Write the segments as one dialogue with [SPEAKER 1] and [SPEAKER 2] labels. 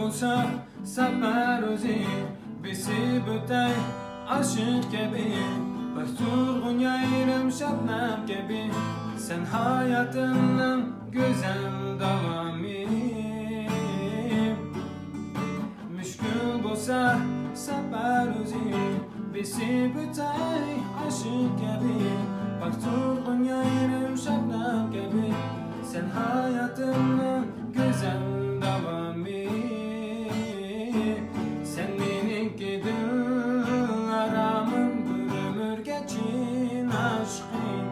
[SPEAKER 1] bulsa sapar o'zi besib o'tay aşık gibi bir turgun yayrım şabnam gibi sen hayatının güzel davamı müşkül bulsa sapar o'zi besib o'tay aşık gibi bir turgun yayrım şabnam gibi sen hayatının güzel davamı sen benimki aramın bir ömür geçin aşkım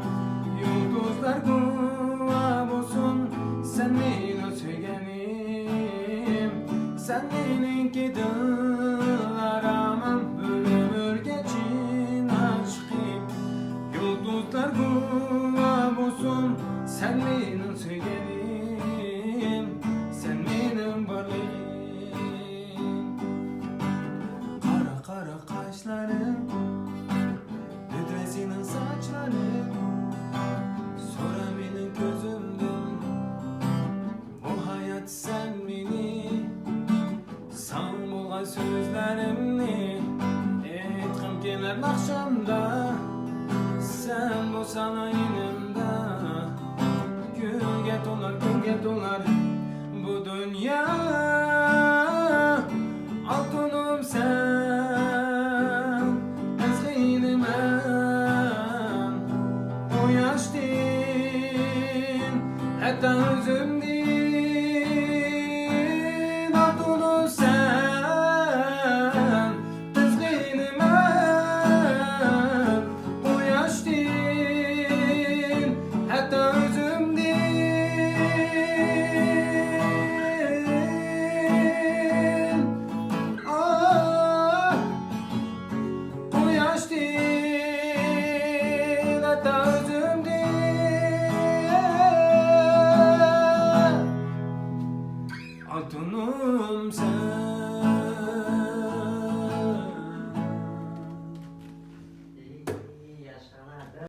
[SPEAKER 1] yıldızlar guva olsun sen beni sevgenim sen benimki aramın bir ömür geçin aşkım yıldızlar guva olsun sen benim sevgelim sen benim varlığım kara kara kaşların Düdresinin saçları sonra benim gözümdün o hayat sen beni san bulgan sözlerimni etkim keler akşamda sen bolsan ayınımda gülge dolar bu dünya altınım sen ezginim o yaştın hatta özümdün altınım sen ezginim o yaştın hatta özümdün altınım sen